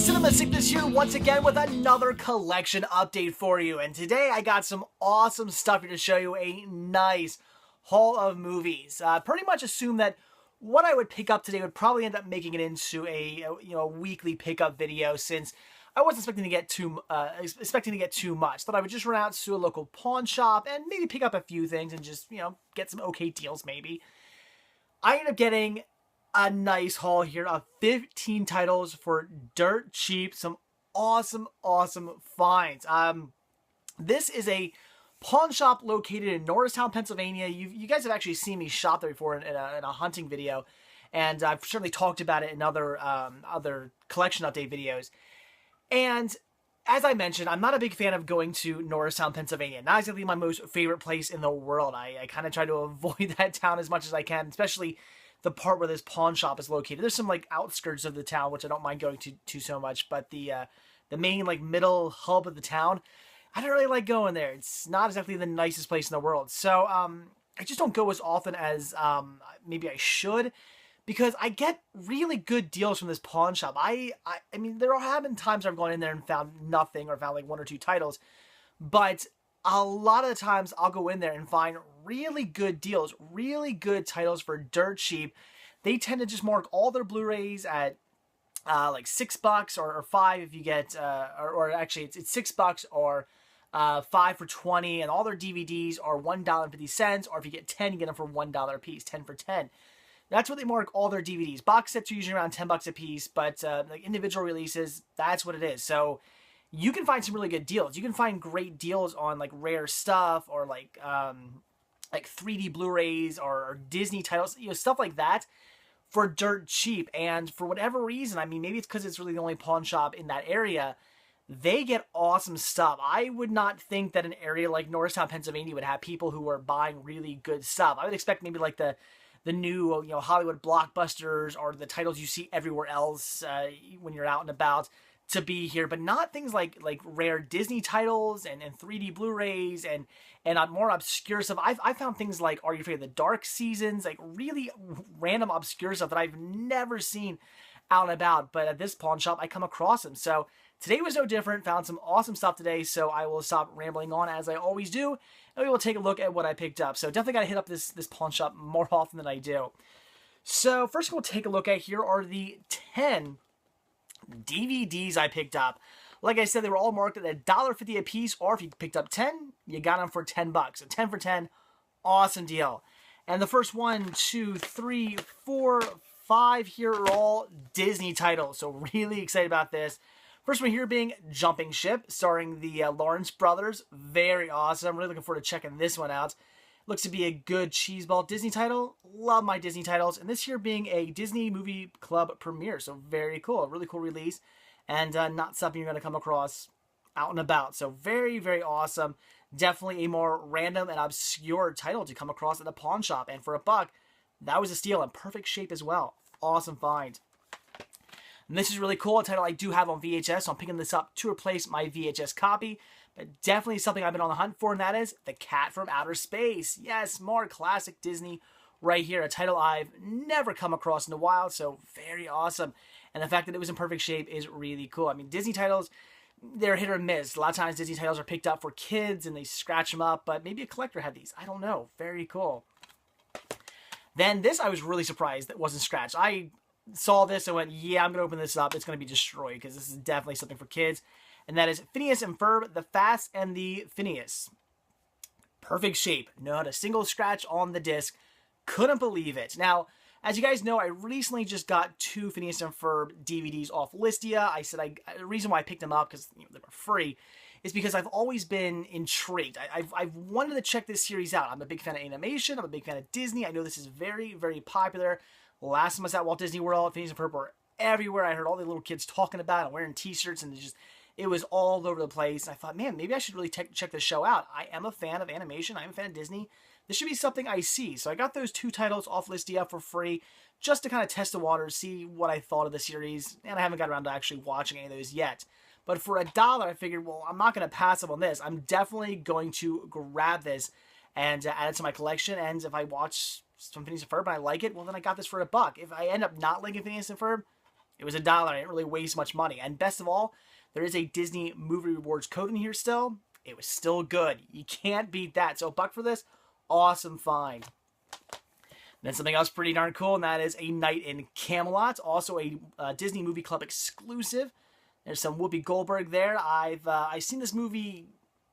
Cinema Sickness here once again with another collection update for you. And today I got some awesome stuff here to show you, a nice haul of movies. Pretty much assume that what I would pick up today would probably end up making it into a weekly pickup video, since I wasn't expecting to get too much. Thought I would just run out to a local pawn shop and maybe pick up a few things and just, get some okay deals maybe. I ended up getting a nice haul here of 15 titles for dirt cheap. Some awesome finds. This is a pawn shop located in Norristown, Pennsylvania. You guys have actually seen me shop there before in a hunting video, and I've certainly talked about it in other collection update videos. And as I mentioned, I'm not a big fan of going to Norristown, Pennsylvania. Not exactly my most favorite place in the world. I kind of try to avoid that town as much as I can, especially the part where this pawn shop is located. There's some outskirts of the town, which I don't mind going to so much, but the main middle hub of the town, I don't really like going there. It's not exactly the nicest place in the world. So I just don't go as often as maybe I should, because I get really good deals from this pawn shop. I mean, there have been times I've gone in there and found nothing, or found one or two titles, but a lot of the times I'll go in there and find really good deals, really good titles for dirt cheap. They tend to just mark all their Blu-rays at $6 or $5 if you get, or actually it's $6 or $5 for 20, and all their DVDs are $1.50, or if you get 10, you get them for $1 a piece, 10 for 10. That's what they mark all their DVDs. Box sets are usually around $10 a piece, but individual releases, that's what it is. So you can find some really good deals. You can find great deals on rare stuff, or 3D Blu-rays or Disney titles, stuff like that, for dirt cheap. And for whatever reason, I mean, maybe it's because it's really the only pawn shop in that area, they get awesome stuff. I would not think that an area like Norristown, Pennsylvania would have people who are buying really good stuff. I would expect maybe the new Hollywood blockbusters, or the titles you see everywhere else when you're out and about, to be here, but not things like rare Disney titles and 3D Blu-rays and more obscure stuff. I found things like Are You Afraid of the Dark Seasons, really random obscure stuff that I've never seen out and about, but at this pawn shop I come across them. So today was no different. Found some awesome stuff today, so I will stop rambling on as I always do, and we will take a look at what I picked up. So definitely got to hit up this pawn shop more often than I do. So first we'll take a look at, here are the 10 DVDs I picked up. Like I said, they were all marked at $1.50 a piece, or if you picked up 10, you got them for $10. So 10 for 10, awesome deal. And the first 1, 2, 3, 4, 5 here are all Disney titles, so really excited about this. First one here being Jumping Ship, starring the Lawrence brothers. Very awesome. I'm really looking forward to checking this one out. Looks to be a good cheeseball Disney title. Love my Disney titles. And this here being a Disney Movie Club premiere. So very cool. A really cool release. And not something you're going to come across out and about. So very, very awesome. Definitely a more random and obscure title to come across at a pawn shop. And for $1, that was a steal, in perfect shape as well. Awesome find. And this is really cool. A title I do have on VHS. So I'm picking this up to replace my VHS copy. But definitely something I've been on the hunt for, and that is The Cat from Outer Space. Yes, more classic Disney right here. A title I've never come across in a while, so very awesome. And the fact that it was in perfect shape is really cool. I mean, Disney titles, they're hit or miss. A lot of times Disney titles are picked up for kids and they scratch them up, but maybe a collector had these. I don't know. Very cool. Then this, I was really surprised that wasn't scratched. I saw this and went, yeah, I'm going to open this up. It's going to be destroyed, because this is definitely something for kids. And that is Phineas and Ferb, The Fast and the Phineas. Perfect shape. Not a single scratch on the disc. Couldn't believe it. Now, as you guys know, I recently just got 2 Phineas and Ferb DVDs off Listia. I said the reason why I picked them up, because they were free, is because I've always been intrigued. I've wanted to check this series out. I'm a big fan of animation. I'm a big fan of Disney. I know this is very, very popular. Last time I was at Walt Disney World, Phineas and Ferb were everywhere. I heard all the little kids talking about it and wearing t-shirts, and it was all over the place. I thought, man, maybe I should really check this show out. I am a fan of animation. I am a fan of Disney. This should be something I see. So I got those 2 titles off Listia for free, just to kind of test the waters, see what I thought of the series. And I haven't got around to actually watching any of those yet. But for $1, I figured, well, I'm not going to pass up on this. I'm definitely going to grab this and add it to my collection. And if I watch some Phineas and Ferb and I like it, well, then I got this for $1. If I end up not liking Phineas and Ferb, It was $1. I didn't really waste much money. And best of all, there is a Disney Movie Rewards code in here still. It was still good. You can't beat that. So $1 for this, awesome find. Then something else pretty darn cool, and that is A Night in Camelot, also a Disney Movie Club exclusive. There's some Whoopi Goldberg there. I've seen this movie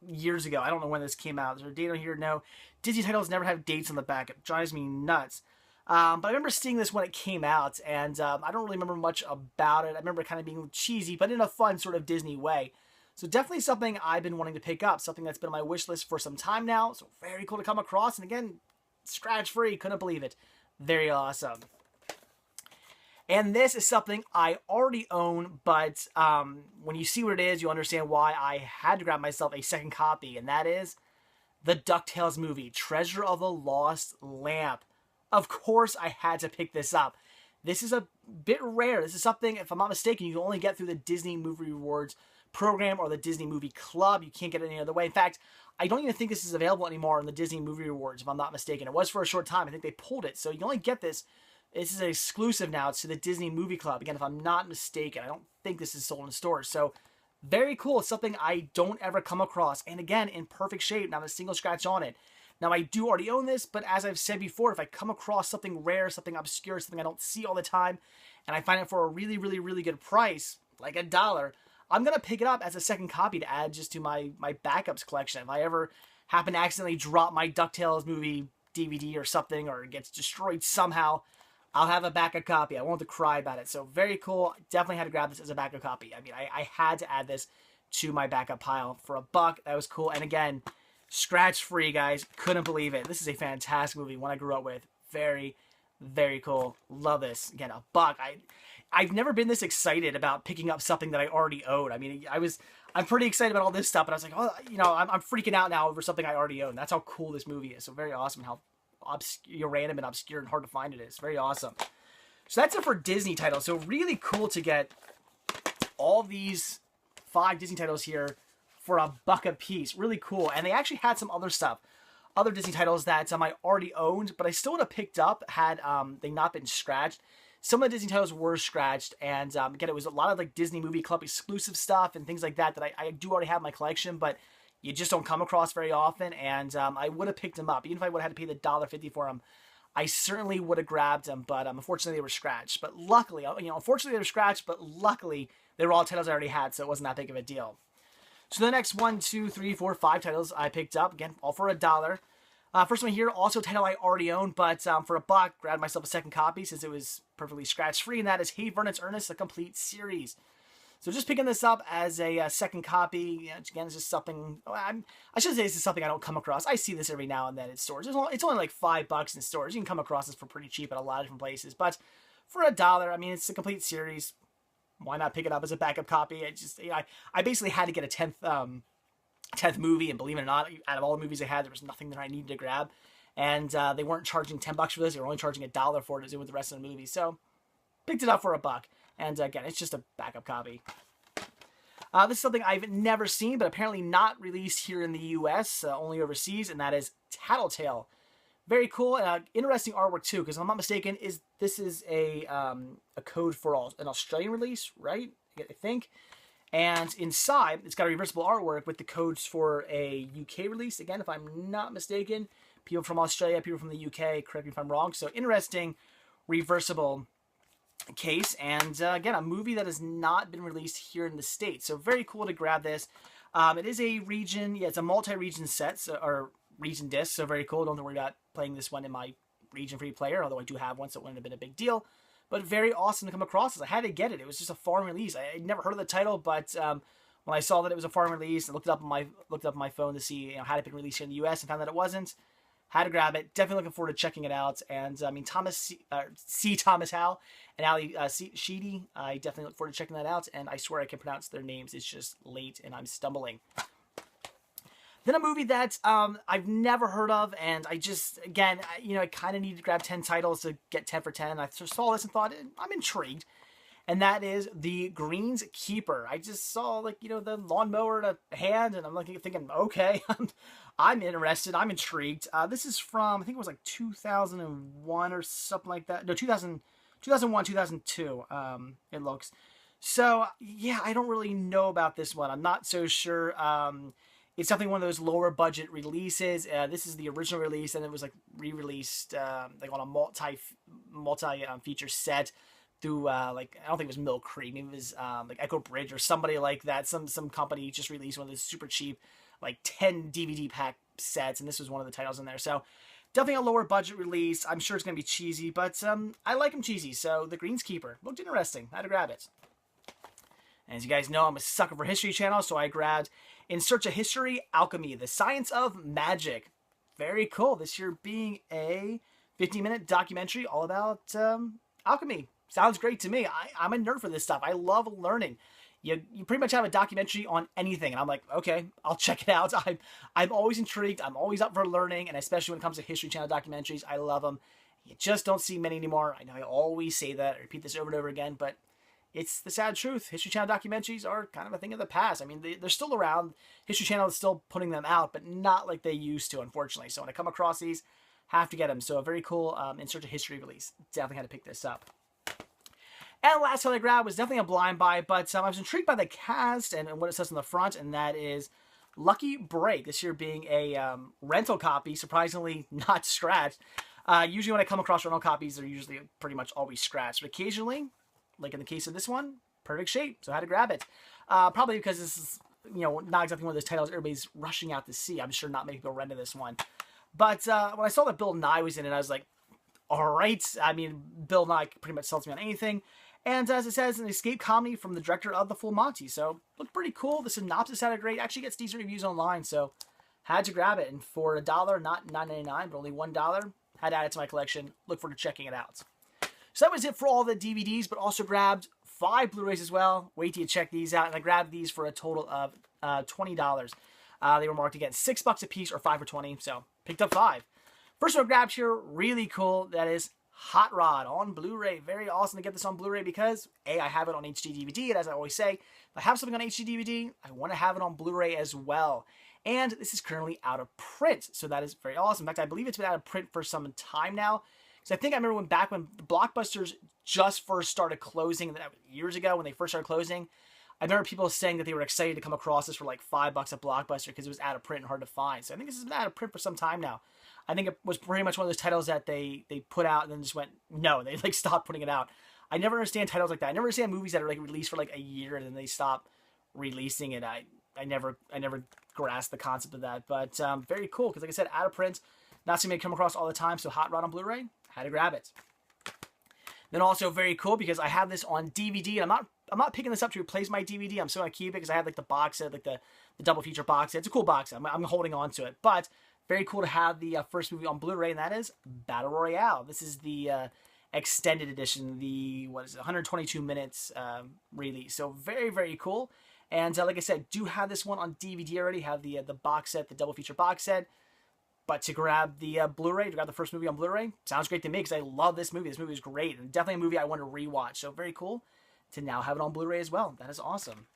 years ago. I don't know when this came out. Is there a date on here? No. Disney titles never have dates on the back. It drives me nuts. But I remember seeing this when it came out, and I don't really remember much about it. I remember it kind of being cheesy, but in a fun sort of Disney way. So definitely something I've been wanting to pick up, something that's been on my wish list for some time now. So very cool to come across, and again, scratch-free. Couldn't believe it. Very awesome. And this is something I already own, but when you see what it is, you'll understand why I had to grab myself a second copy, and that is the DuckTales movie, Treasure of the Lost Lamp. Of course, I had to pick this up. This is a bit rare. This is something, if I'm not mistaken, you can only get through the Disney Movie Rewards program or the Disney Movie Club. You can't get it any other way. In fact, I don't even think this is available anymore in the Disney Movie Rewards, if I'm not mistaken. It was for a short time. I think they pulled it. So you can only get this. This is an exclusive now to the Disney Movie Club. Again, if I'm not mistaken, I don't think this is sold in stores. So very cool. It's something I don't ever come across. And again, in perfect shape. Not a single scratch on it. Now, I do already own this, but as I've said before, if I come across something rare, something obscure, something I don't see all the time, and I find it for a really, really, really good price, like $1, I'm going to pick it up as a second copy to add just to my backups collection. If I ever happen to accidentally drop my DuckTales movie DVD or something, or it gets destroyed somehow, I'll have a backup copy. I won't have to cry about it. So very cool. Definitely had to grab this as a backup copy. I mean, I had to add this to my backup pile for $1. That was cool. And again, scratch-free, guys. Couldn't believe it. This is a fantastic movie, one I grew up with. Very, very cool. Love this. Again, $1. I've never been this excited about picking up something that I already own. I mean, I'm pretty excited about all this stuff, but I was like, oh, you know, I'm freaking out now over something I already own. That's how cool this movie is. So very awesome how random and obscure and hard to find it is. Very awesome. So that's it for Disney titles. So really cool to get all these 5 Disney titles here for $1 a piece. Really cool. And they actually had some other stuff. Other Disney titles that I already owned, but I still would have picked up had they not been scratched. Some of the Disney titles were scratched, and again, it was a lot of like Disney Movie Club exclusive stuff and things like that that I do already have in my collection, but you just don't come across very often, and I would have picked them up. Even if I would have had to pay the $1.50 for them, I certainly would have grabbed them, but unfortunately they were scratched. But luckily, you know, unfortunately they were scratched, but luckily they were all titles I already had, so it wasn't that big of a deal. So the next 1, 2, 3, 4, 5 titles I picked up, again, all for $1. First one here, also a title I already owned, but for $1, grabbed myself a second copy since it was perfectly scratch-free, and that is Hey Vernon's Ernest, the complete series. So just picking this up as a second copy, you know, again, it's just something, I should say this is something I don't come across. I see this every now and then in stores. It's only like $5 in stores. You can come across this for pretty cheap at a lot of different places, but for $1, I mean, it's a complete series. Why not pick it up as a backup copy? I basically had to get a 10th movie, and believe it or not, out of all the movies they had, there was nothing that I needed to grab, and they weren't charging $10 for this. They were only charging $1 for it to do with the rest of the movie, so picked it up for $1, and again, it's just a backup copy. This is something I've never seen, but apparently not released here in the U.S., only overseas, and that is Tattletale. Very cool, interesting artwork too, because if I'm not mistaken, this is a code for an Australian release, right? I think. And inside, it's got a reversible artwork with the codes for a UK release. Again, if I'm not mistaken, people from Australia, people from the UK, correct me if I'm wrong. So interesting reversible case. And again, a movie that has not been released here in the States. So very cool to grab this. It is a region, it's a multi-region set, or region disc. So very cool. Don't have to worry about playing this one in my region-free player, although I do have one, so it wouldn't have been a big deal. But very awesome to come across this. I had to get it. It was just a foreign release. I had never heard of the title, but when I saw that it was a foreign release, I looked it up on my phone to see had it been released here in the U.S. and found that it wasn't. Had to grab it. Definitely looking forward to checking it out. And I mean, Thomas Howell and Ali Sheedy. I definitely look forward to checking that out. And I swear I can pronounce their names. It's just late and I'm stumbling. Then a movie that I've never heard of, and I just, again, I kind of needed to grab 10 titles to get 10 for 10. I saw this and thought, I'm intrigued. And that is The Green's Keeper. I just saw, the lawnmower in a hand, and I'm thinking, okay, I'm interested, I'm intrigued. This is from, I think it was 2001 or something like that. No, 2001, 2002, it looks. So, yeah, I don't really know about this one. I'm not so sure. It's definitely one of those lower budget releases. This is the original release, and it was like re-released like on a multi feature set through like, I don't think it was Mill Creek, maybe it was like Echo Bridge or somebody like that. Some company just released one of those super cheap like 10 DVD pack sets, and this was one of the titles in there. So definitely a lower budget release. I'm sure it's gonna be cheesy, but I like them cheesy. So The Greenskeeper looked interesting. I had to grab it. And as you guys know, I'm a sucker for History Channel, so I grabbed In Search of History, Alchemy, the Science of Magic. Very cool. This year being a 15-minute documentary all about alchemy. Sounds great to me. I'm a nerd for this stuff. I love learning. You pretty much have a documentary on anything, and I'm like, okay, I'll check it out. I'm always intrigued. I'm always up for learning, and especially when it comes to History Channel documentaries, I love them. You just don't see many anymore. I know I always say that, I repeat this over and over again, but it's the sad truth. History Channel documentaries are kind of a thing of the past. I mean, they're still around. History Channel is still putting them out, but not like they used to, unfortunately. So when I come across these, have to get them. So a very cool In Search of History release. Definitely had to pick this up. And the last one I grabbed was definitely a blind buy, but I was intrigued by the cast and what it says on the front, and that is Lucky Break. This year being a rental copy, surprisingly not scratched. Usually when I come across rental copies, they're usually pretty much always scratched, but occasionally, like in the case of this one, perfect shape, so I had to grab it. Probably because this is, not exactly one of those titles everybody's rushing out to see. I'm sure not many people rented this one. But when I saw that Bill Nye was in it, I was like, all right. I mean, Bill Nye pretty much sells me on anything. And as it says, an escape comedy from the director of The Full Monty. So, looked pretty cool. The synopsis had a great, actually gets decent reviews online, so had to grab it. And for $1, not $9.99, but only $1, had to add it to my collection. Look forward to checking it out. So that was it for all the DVDs, but also grabbed 5 Blu-rays as well. Wait till you check these out. And I grabbed these for a total of $20. They were marked again $6 a piece or 5 for $20, so picked up 5. First one I grabbed here, really cool. That is Hot Rod on Blu-ray. Very awesome to get this on Blu-ray because A, I have it on HD DVD, and as I always say, if I have something on HD DVD, I want to have it on Blu-ray as well. And this is currently out of print, so that is very awesome. In fact, I believe it's been out of print for some time now. Because I think I remember back when Blockbusters just first started closing, years ago when they first started closing, I remember people saying that they were excited to come across this for like $5 at Blockbuster because it was out of print and hard to find. So I think this has been out of print for some time now. I think it was pretty much one of those titles that they put out and then just went, no, they like stopped putting it out. I never understand titles like that. I never understand movies that are like released for like a year and then they stop releasing it. I never grasped the concept of that. But very cool because like I said, out of print, not something I come across all the time. So Hot Rod on Blu-ray, had to grab it. Then also very cool because I have this on DVD. And I'm not picking this up to replace my DVD. I'm still gonna keep it because I have like the box set, like the double feature box set. It's a cool box set. I'm holding on to it, but very cool to have the first movie on Blu-ray, and that is Battle Royale. This is the extended edition, the 122 minutes release. So very, very cool. And like I said, do have this one on DVD already. Have the box set, the double feature box set. But to grab the Blu-ray, to grab the first movie on Blu-ray, sounds great to me because I love this movie. This movie is great, and definitely a movie I want to rewatch. So very cool to now have it on Blu-ray as well. That is awesome.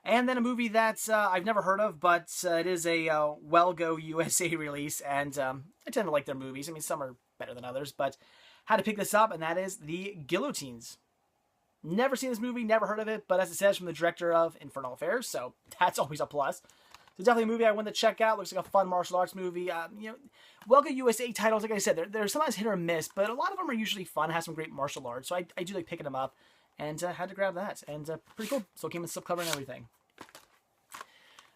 And then a movie that I've never heard of, but it is a Well Go USA release, and I tend to like their movies. I mean, some are better than others, but had to pick this up, and that is The Guillotines. Never seen this movie, never heard of it, but as it says, from the director of Infernal Affairs, so that's always a plus. It's definitely a movie I want to check out. Looks like a fun martial arts movie. Well Go USA titles, like I said, they're sometimes hit or miss, but a lot of them are usually fun, have some great martial arts, so I do like picking them up. And had to grab that. And pretty cool. So it came with slipcover and everything.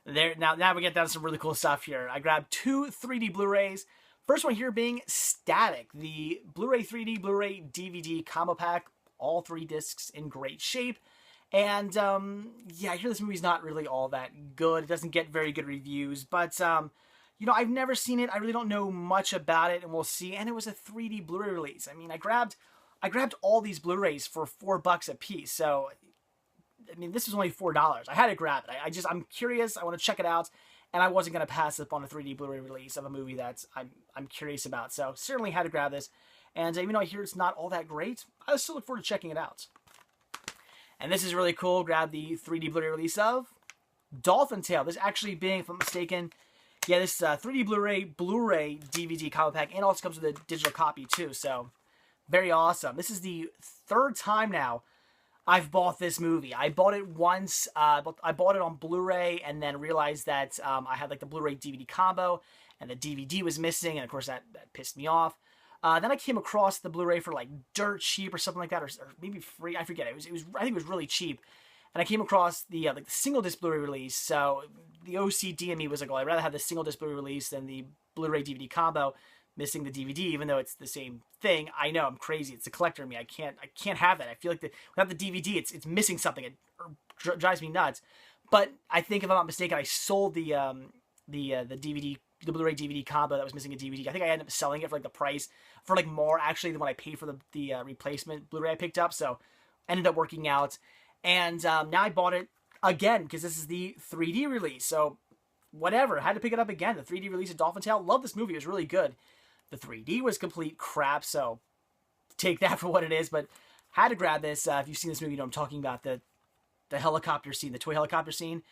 Now we get down to some really cool stuff here. I grabbed 2 3D Blu-rays. First one here being Static. The Blu-ray 3D, Blu-ray DVD combo pack. All 3 discs in great shape. And yeah, I hear this movie's not really all that good. It doesn't get very good reviews. But, I've never seen it. I really don't know much about it. And we'll see. And it was a 3D Blu-ray release. I mean, I grabbed all these Blu-rays for $4 a piece. So, I mean, this was only $4. I had to grab it. I'm curious. I want to check it out. And I wasn't going to pass up on a 3D Blu-ray release of a movie that I'm curious about. So, certainly had to grab this. And even though I hear it's not all that great, I still look forward to checking it out. And this is really cool. Grab the 3D Blu-ray release of Dolphin Tale. This actually being, if I'm mistaken, yeah, this 3D Blu-ray DVD combo pack. And also comes with a digital copy, too. So, Very awesome. This is the third time now I've bought this movie. I bought it once. But I bought it on Blu-ray and then realized that I had like the Blu-ray DVD combo and the DVD was missing. And of course that pissed me off. Then I came across the Blu-ray for like dirt cheap or something like that, or maybe free. I forget. It was I think it was really cheap. And I came across the like the single disc Blu-ray release. So the OCD in me was like, well, I'd rather have the single disc Blu-ray release than the Blu-ray DVD combo, missing the DVD, even though it's the same thing. I know, I'm crazy. It's the collector in me. I can't have that. I feel like without the DVD, it's missing something. It drives me nuts. But I think if I'm not mistaken, I sold the DVD, the Blu-ray DVD combo that was missing a DVD. I think I ended up selling it for like the price, for like more actually than what I paid for the replacement Blu-ray I picked up. So ended up working out. And now I bought it again because this is the 3D release. So whatever, I had to pick it up again. The 3D release of Dolphin Tale. Love this movie. It was really good. The 3D was complete crap, so take that for what it is. But had to grab this. If you've seen this movie, you know what I'm talking about. The helicopter scene, the toy helicopter scene,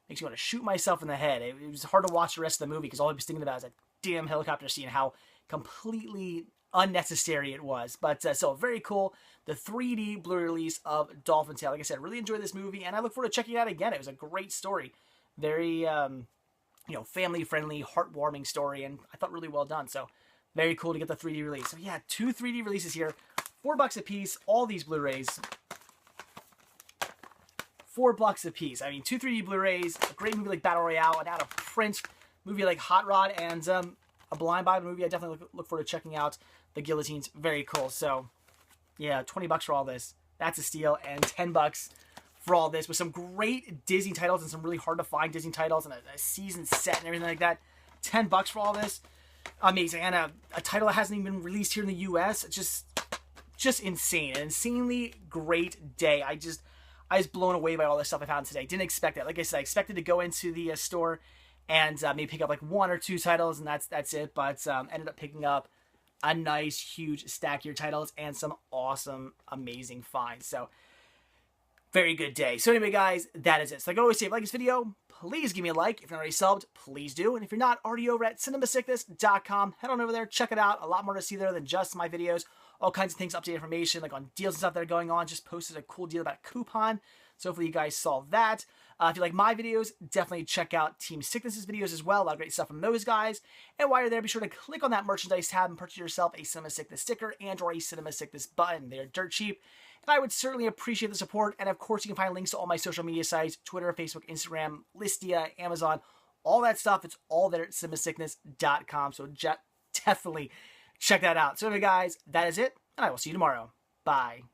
makes you want to shoot myself in the head. It was hard to watch the rest of the movie because all I was thinking about is that damn helicopter scene, how completely unnecessary it was. But so very cool. The 3D Blu-ray release of Dolphin Tale. Like I said, really enjoyed this movie, and I look forward to checking it out again. It was a great story. Very, family-friendly, heartwarming story, and I thought really well done. So very cool to get the 3D release. So yeah, 2 3D releases here. $4 a piece. All these Blu-rays. $4 a piece. I mean, 2 3D Blu-rays, a great movie like Battle Royale, an out-of-print movie like Hot Rod, and a Blind Bible movie I definitely look forward to checking out. The Guillotines, very cool. So yeah, $20 for all this. That's a steal. And $10 for all this with some great Disney titles and some really hard to find Disney titles and a season set and everything like that. $10 for all this. Amazing. And a title that hasn't even been released here in the US. Just insane. An insanely great day. I was blown away by all this stuff I found today. Didn't expect that. Like I said, I expected to go into the store and maybe pick up like 1 or 2 titles and that's it. But ended up picking up a nice, huge stack here of titles and some awesome, amazing finds. So very good day. So anyway, guys, that is it. So like I always say, if you like this video, please give me a like. If you're not already subbed, please do. And if you're not already over at cinemasickness.com, head on over there, check it out. A lot more to see there than just my videos. All kinds of things, updated information, like on deals and stuff that are going on. Just posted a cool deal about a coupon. So hopefully you guys saw that. If you like my videos, definitely check out Team Sickness's videos as well. A lot of great stuff from those guys. And while you're there, be sure to click on that merchandise tab and purchase yourself a Cinema Sickness sticker and or a Cinema Sickness button. They're dirt cheap. And I would certainly appreciate the support. And of course, you can find links to all my social media sites, Twitter, Facebook, Instagram, Listia, Amazon, all that stuff. It's all there at cinemasickness.com. So definitely check that out. So anyway, guys, that is it. And I will see you tomorrow. Bye.